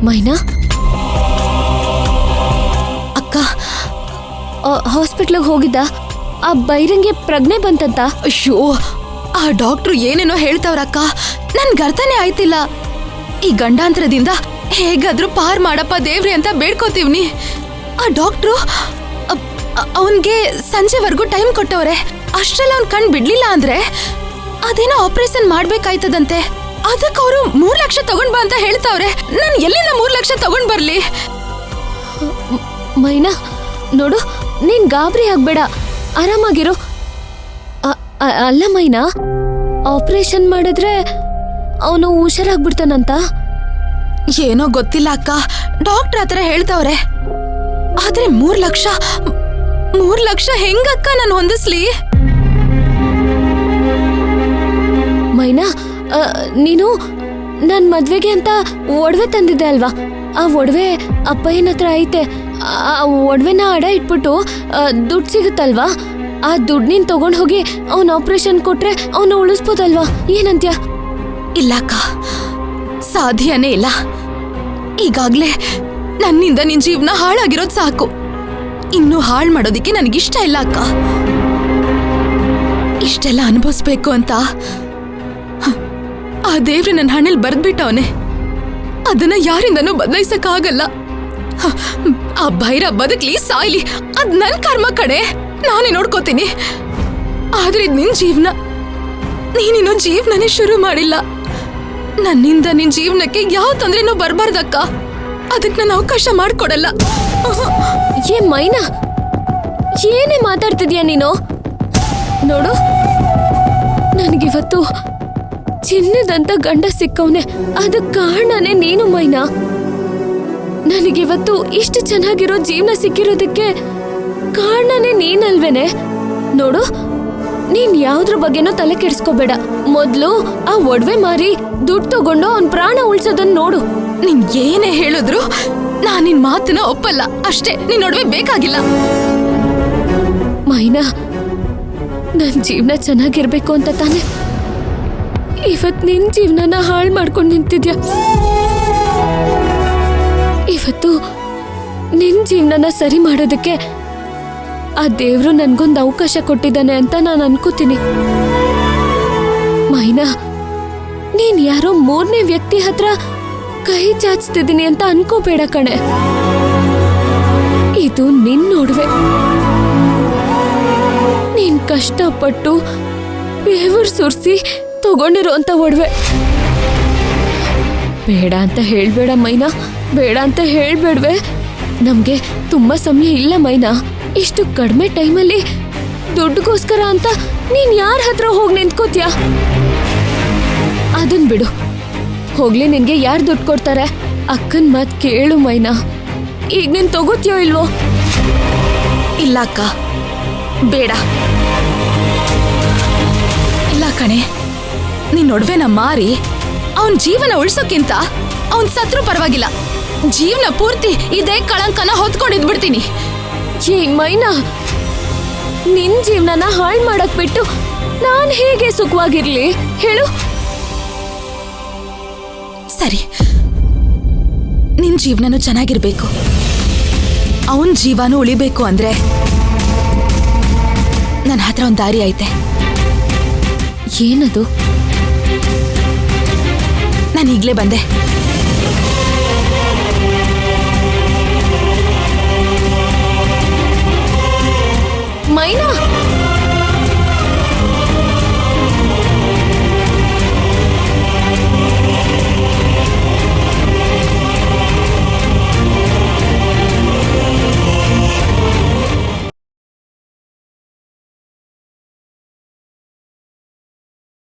ಮೈನಾ ಅಕ್ಕ ಹಾಸ್ಪಿಟ್ಲಿಗೆ ಹೋಗಿದ್ದ. ಆ ಬೈರಂಗೆ ಪ್ರಜ್ಞೆ ಬಂತಂತ. ಅಯ್ಯೋ, ಆ ಡಾಕ್ಟ್ರು ಏನೇನೋ ಹೇಳ್ತಾವ್ರಕ್ಕ, ನನ್ಗೆ ಅರ್ಥನೇ ಆಯ್ತಿಲ್ಲ. ಈ ಗಂಡಾಂತರದಿಂದ ಹೇಗಾದ್ರೂ ಪಾರ್ ಮಾಡಪ್ಪ ದೇವ್ರಿ ಅಂತ ಬೇಡ್ಕೋತೀವ್ನಿ. ಆ ಡಾಕ್ಟ್ರು ಅವನ್ಗೆ ಸಂಜೆವರೆಗೂ ಟೈಮ್ ಕೊಟ್ಟವ್ರೆ. ಅಷ್ಟ್ರಲ್ಲ ಅವ್ನ್ ಕಣ್ ಬಿಡ್ಲಿಲ್ಲ ಅಂದ್ರೆ ಅದೇನೋ ಆಪರೇಷನ್ ಮಾಡ್ಬೇಕಾಯ್ತದಂತೆ. ಅದಕ್ಕೆ ಅವರು 3 ಲಕ್ಷ ತಗೊಂಡ್ ಬಾ ಅಂತ ಹೇಳ್ತಾವ್ರೆ. ನಾನು ಎಲ್ಲಿಂದ 3 ಲಕ್ಷ ತಗೊಂಡ್ ಬರ್ಲಿ? ಮೈನಾ ನೋಡು, ನೀನ್ ಗಾಬರಿ ಆಗ್ಬೇಡ, ಆರಾಮಾಗಿರು. ಅಲ್ಲ ಮೈನಾ, ಆಪರೇಷನ್ ಮಾಡಿದ್ರೆ ಅವನು ಹುಷಾರಾಗ್ಬಿಡ್ತಾನಂತ. ಏನೋ ಗೊತ್ತಿಲ್ಲ ಅಕ್ಕ, ಡಾಕ್ಟರ್ ಆತರ ಹೇಳ್ತಾವ್ರೆ. ಆದ್ರೆ 3 ಲಕ್ಷ ಹೆಂಗಕ್ಕ ನಾನು ಹೊಂದಿಸ್ಲಿ? ಮೈನಾ, ನೀನು ನನ್ ಮದ್ವೆಗೆ ಅಂತ ಒಡವೆ ತಂದಿದ್ದೆ ಅಲ್ವಾ? ಆ ಒಡವೆ ಅಪ್ಪಯ್ಯನ ಹತ್ರ ಐತೆ. ಆ ಒಡವೆನ ಅಡ ಇಟ್ಬಿಟ್ಟು ದುಡ್ಡು ಸಿಗುತ್ತಲ್ವಾ, ಆ ದುಡ್ಡು ನೀನ್ ತಗೊಂಡ್ ಹೋಗಿ ಅವನ್ ಆಪರೇಷನ್ ಕೊಟ್ರೆ ಅವನು ಉಳಿಸ್ಬೋದಲ್ವಾ? ಏನಂತ್ಯ? ಇಲ್ಲ ಅಕ್ಕ, ಸಾಧ್ಯನೇ ಇಲ್ಲ. ಈಗಾಗ್ಲೇ ನನ್ನಿಂದ ನಿನ್ ಜೀವನ ಹಾಳಾಗಿರೋದ್ ಸಾಕು. ಇನ್ನು ಹಾಳು ಮಾಡೋದಿಕ್ಕೆ ನನಗಿಷ್ಟ ಇಲ್ಲ ಅಕ್ಕ. ಇಷ್ಟೆಲ್ಲ ಅನುಭವಿಸ್ಬೇಕು ಅಂತ ಆ ದೇವ್ರು ನನ್ನ ಹಣೆಲ್ ಬರ್ದ್ಬಿಟ್ಟವನೆ. ಅದನ್ನ ಯಾರಿಂದನೂ ಬದಲಾಯಿಸಕ್ಕಾಗಲ್ಲ. ಆ ಭೈರ ಬದುಕ್ಲಿ ಸಾಯ್ಲಿ, ಅದ್ ನನ್ ಕರ್ಮ ಕಡೆ, ನಾನೇ ನೋಡ್ಕೋತೀನಿ. ಆದ್ರೆ ಇದ್ ನಿನ್ ಜೀವನ, ನೀನಿನ್ನೂ ಜೀವನನೇ ಶುರು ಮಾಡಿಲ್ಲ. ನನ್ನಿಂದ ನಿನ್ ಜೀವನಕ್ಕೆ ಯಾವ ತೊಂದ್ರೆನೂ ಬರ್ಬಾರ್ದಕ್ಕ. ಅದಕ್ಕೆ ನಾನು ಅವಕಾಶ ಮಾಡ್ಕೊಡಲ್ಲ. ಏ ಮೈನಾ, ಏನೇ ಮಾತಾಡ್ತಿದ್ಯಾ ನೀನು? ನೋಡು, ನನಗಿವತ್ತು ಚಿನ್ನದಂತ ಗಂಡ ಸಿಕ್ಕವನೆ. ಅದಕ್ಕೆ ಕಾರಣನೇ ನೀನು ಮೈನಾ. ನನಗಿವತ್ತು ಇಷ್ಟು ಚೆನ್ನಾಗಿರೋ ಜೀವನ ಸಿಕ್ಕಿರೋದಕ್ಕೆ ಕಾರಣನೇ ನೀನಲ್ವೇನೆ? ನೋಡು, ನೀನ್ ಯಾವ್ದ್ರ ಬಗ್ಗೆನೂ ತಲೆ ಕೆಡಿಸ್ಕೋಬೇಡ. ಮೊದ್ಲು ಆ ಒಡವೆ ಮಾರಿ ದುಡ್ಡು ತಗೊಂಡು ಅವನ್ ಪ್ರಾಣ ಉಳ್ಸೋದನ್ನ ನೋಡು. ನೀನ್ ಏನೇ ಹೇಳಿದ್ರು ನಾನ್ ನಿನ್ ಮಾತನ್ನ ಒಪ್ಪಲ್ಲ ಅಷ್ಟೇ. ನೀನ್ ಒಡವೆ ಬೇಕಾಗಿಲ್ಲ. ಮೈನಾ, ನನ್ ಜೀವನ ಚೆನ್ನಾಗಿರ್ಬೇಕು ಅಂತ ತಾನೆ ಇವತ್ ನಿನ್ ಜೀವನನ ಹಾಳು ಮಾಡ್ಕೊಂಡು ನಿಂತಿದ್ಯಾ. ಇವತ್ತು ನಿನ್ ಜೀವನನ ಸರಿ ಮಾಡೋದಕ್ಕೆ ಆ ದೇವ್ರು ನನ್ಗೊಂದು ಅವಕಾಶ ಕೊಟ್ಟಿದ್ದಾನೆ ಅಂತ ನಾನು ಅನ್ಕೋತೀನಿ. ಮೈನಾ, ನೀನ್ ಯಾರೋ 3ನೇ ವ್ಯಕ್ತಿ ಹತ್ರ ಕೈ ಚಾಚ್ತಿದ್ದೀನಿ ಅಂತ ಅನ್ಕೋಬೇಡ ಕಣೆ. ಇದು ನಿನ್ ಒಡವೆ, ನೀನ್ ಕಷ್ಟಪಟ್ಟು ಬೆವರು ಸುರಿಸಿ ತಗೊಂಡಿರೋಂತ ಒಡವೆ. ಬೇಡ ಅಂತ ಹೇಳ್ಬೇಡ ಮೈನಾ, ಬೇಡ ಅಂತ ಹೇಳ್ಬೇಡ್ವೆ. ನಮ್ಗೆ ತುಂಬಾ ಸಮಯ ಇಲ್ಲ ಮೈನಾ. ಇಷ್ಟು ಕಡಿಮೆ ಟೈಮಲ್ಲಿ ದುಡ್ಡುಗೋಸ್ಕರ ಅಂತ ನೀನ್ ಯಾರ ಹತ್ರ ಹೋಗಿ ನಿಂತ್ಕೋತ್ಯಾ? ಅದನ್ ಬಿಡು, ಹೋಗ್ಲಿ, ನಿನ್ಗೆ ಯಾರು ದುಡ್ಡು ಕೊಡ್ತಾರೆ? ಅಕ್ಕನ್ ಮಾತ್ ಕೇಳು ಮೈನಾ. ಈಗ ನೀನ್ ತಗೋತ್ಯೋ ಇಲ್ವೋ? ಇಲ್ಲ ಅಕ್ಕ, ಬೇಡ. ಇಲ್ಲ ಕಣೆ, ನೀನ್ ಒಡವೆನ ಮಾರಿ ಅವನ್ ಜೀವನ ಉಳ್ಸೋಕ್ಕಿಂತ ಅವನ್ ಸತ್ರು ಪರವಾಗಿಲ್ಲ. ಜೀವನ ಪೂರ್ತಿ ಇದೇ ಕಳಂಕನ ಹೊತ್ಕೊಂಡಿದ್ಬಿಡ್ತೀನಿ. ಏ ಮೈನಾ, ನಿನ್ ಜೀವನನ ಹಾಳು ಮಾಡಕ್ ಬಿಟ್ಟು ನಾನ್ ಹೇಗೆ ಸುಖವಾಗಿರ್ಲಿ ಹೇಳು? ಸರಿ, ನಿನ್ ಜೀವನನು ಚೆನ್ನಾಗಿರ್ಬೇಕು, ಅವನ್ ಜೀವನೂ ಉಳಿಬೇಕು ಅಂದ್ರೆ ನನ್ನ ಹತ್ರ ಒಂದ್ ದಾರಿ ಐತೆ. ಏನದು? ನಾನು ಈಗ್ಲೇ ಬಂದೆ.